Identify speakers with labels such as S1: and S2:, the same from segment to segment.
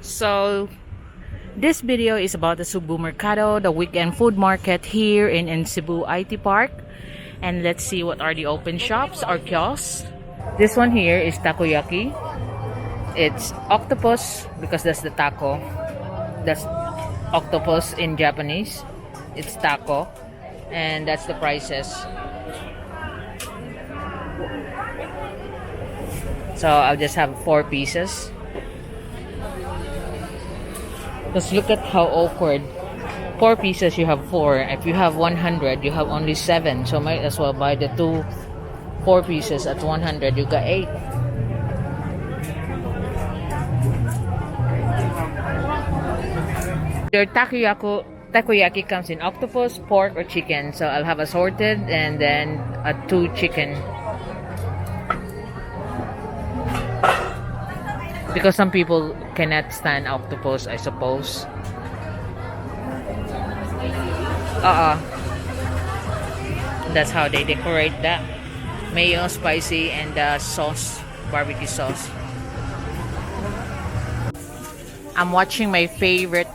S1: So this video is about the Sugbo Mercado, the weekend food market here in Cebu I.T Park. And let's see what are the open shops or kiosks. This one here is Takoyaki. It's octopus because that's the taco. That's octopus in Japanese. It's taco. And that's the prices. So I'll just have 4 pieces. Because look at how awkward. 4 pieces, you have 4. If you have 100, you have only 7. So might as well buy the 4 pieces at 100. You got 8. Your takoyaki comes in octopus, pork, or chicken. So I'll have assorted and then a 2 chicken. Because some people cannot stand octopus, I suppose. That's how they decorate that. Mayo, spicy, and sauce, barbecue sauce. I'm watching my favorite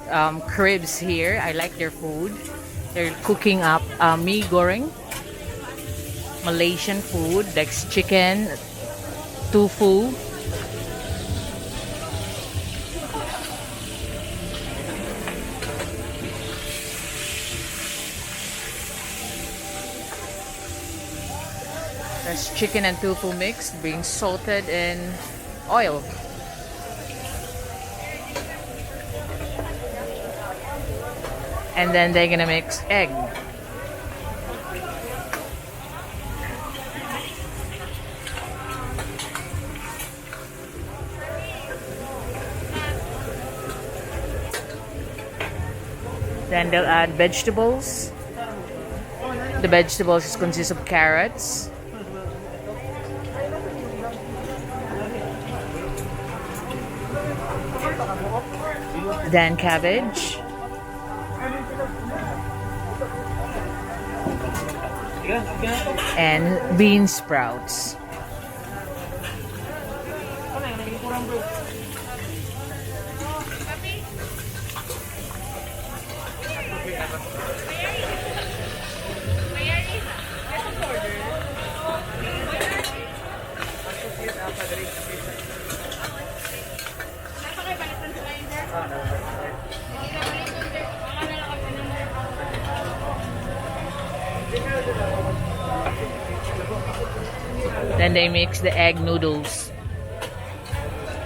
S1: cribs here. I like their food. They're cooking up mee goreng, Malaysian food, like chicken, tofu. There's chicken and tofu mixed, being salted in oil. And then they're gonna mix egg. Then they'll add vegetables. The vegetables consist of carrots, then cabbage, and bean sprouts. Then they mix the egg noodles.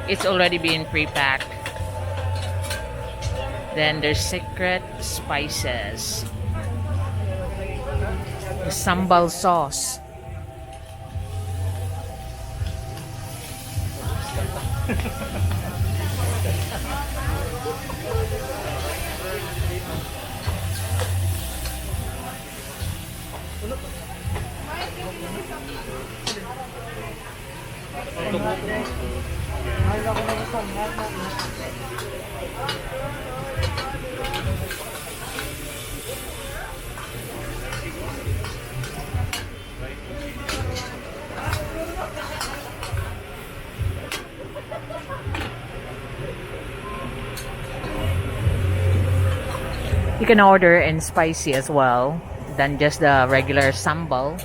S1: It's already been pre-packed. Then there's secret spices. The sambal sauce. You can order in spicy as well than just the regular sambal.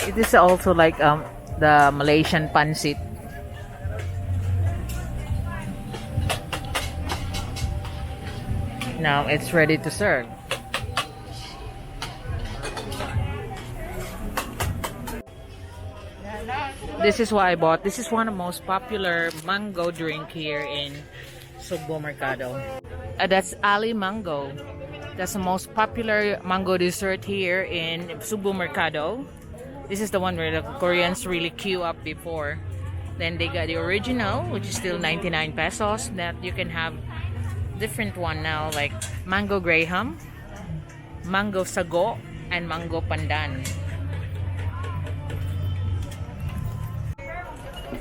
S1: It is also like the Malaysian pancit. Now it's ready to serve. This is what I bought. This is one of the most popular mango drink here in Sugbo Mercado. That's Ali Mango. That's the most popular mango dessert here in Sugbo Mercado. This is the one where the Koreans really queue up before. Then they got the original, which is still 99 pesos. That you can have different one now, like mango graham, mango sago, and mango pandan.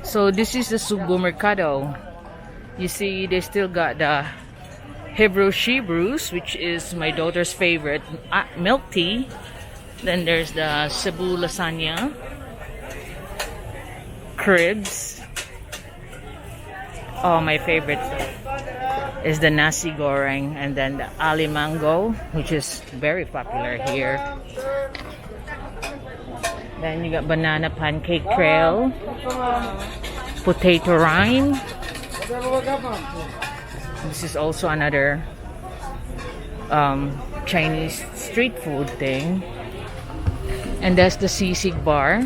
S1: So this is the Sugbo Mercado. You see, they still got the Hebrew Shebrews, which is my daughter's favorite, milk tea. Then there's the Cebu lasagna, cribs. Oh, my favorite is the nasi goreng, and then the ali mango, which is very popular here. Then you got banana pancake trail, potato rime. This is also another Chinese street food thing. And that's the sisig bar.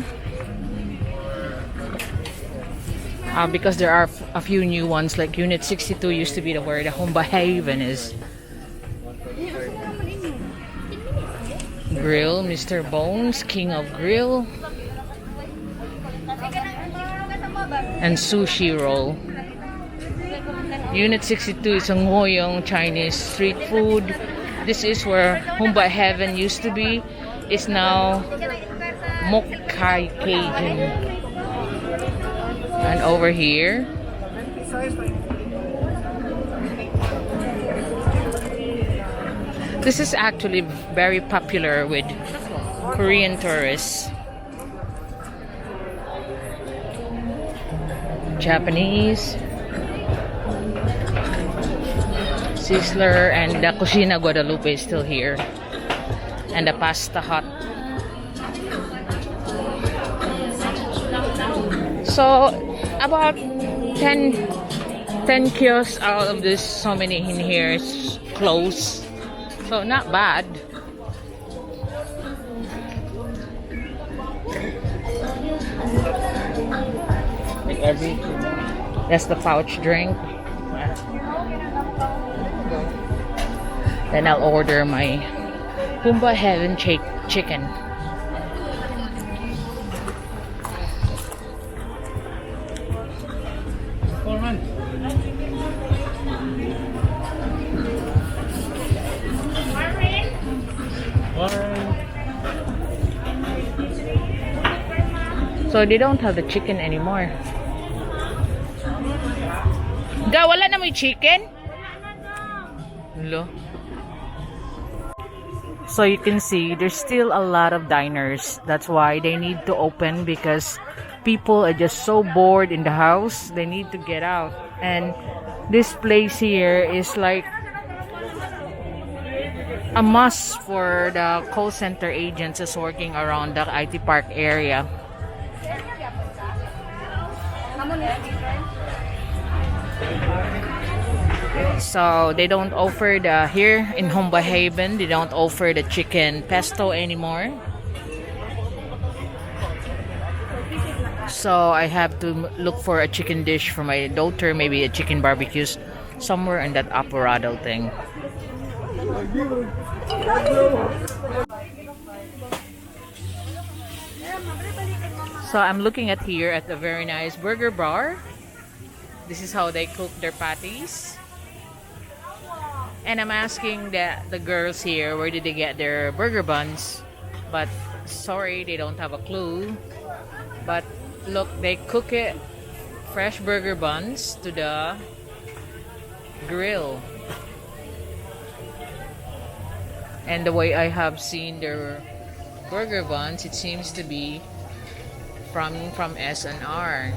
S1: Because there are a few new ones, like Unit 62 used to be where the Humba Haven is. Grill, Mr. Bones, King of Grill. And sushi roll. Unit 62 is ang Ngoyong Chinese street food. This is where Humba Heaven used to be. It's now Mokai Cajun. And over here, this is actually very popular with Korean tourists. Japanese, Sizzler, and the Cocina Guadalupe is still here. And the Pasta Hut. So, about 10 kiosks out of this, so many in here is closed. So, not bad. That's the pouch drink. Then I'll order my Humba Heaven chicken. So they don't have the chicken anymore. Da, wala na may chicken? Hello. So you can see there's still a lot of diners. That's why they need to open, because people are just so bored in the house. They need to get out. And this place here is like a must for the call center agents is working around the IT Park area. So they don't offer the, here in Humba Haven, they don't offer the chicken pesto anymore. So I have to look for a chicken dish for my daughter, maybe a chicken barbecues somewhere in that Apurado thing. So I'm looking at here at a very nice burger bar. This is how they cook their patties. And I'm asking the girls here where did they get their burger buns. But sorry, they don't have a clue. But look, they cook it fresh burger buns to the grill. And the way I have seen their burger buns, it seems to be from S&R.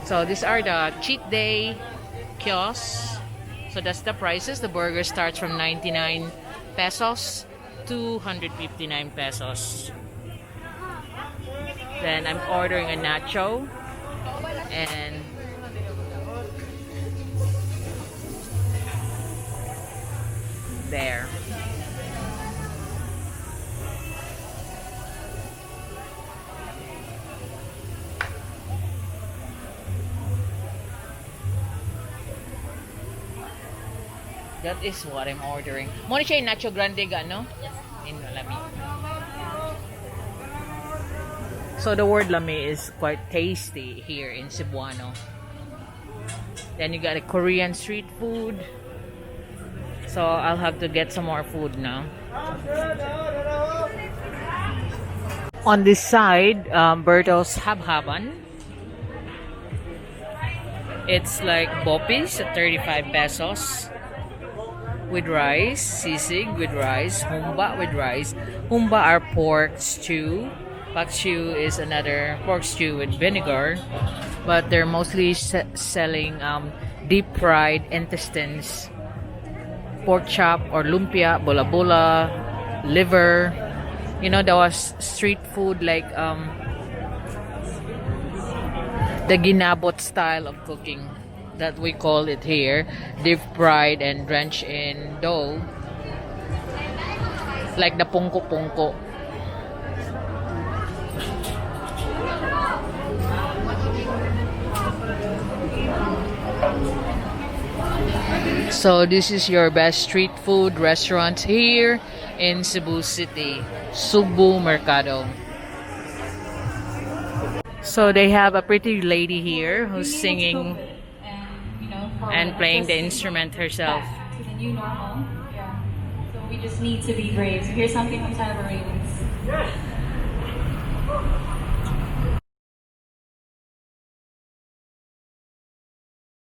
S1: So these are the cheat day kiosks. So that's the prices. The burger starts from 99 pesos to 159 pesos. Then I'm ordering a nacho and there. That is what I'm ordering. Mo ni siya yung nacho grande ga, no? Yes. In lami. So the word lami is quite tasty here in Cebuano. Then you got a Korean street food. So I'll have to get some more food now. On this side, Bertos Habhaban. It's like bopis at 35 pesos. with rice, sisig with rice, humba with rice. Humba are pork stew. Pak stew is another pork stew with vinegar. But they're mostly selling deep fried intestines, pork chop or lumpia, bola-bola, liver. You know, there was street food like the ginabot style of cooking that we call it here, deep fried and drenched in dough, like the pungko-pungko. So this is your best street food restaurant here in Cebu City, Sugbo Mercado. So they have a pretty lady here who's singing and playing the instrument herself.
S2: To the new normal. Yeah. So we just need to be brave. So here's something from Cyber Ravens.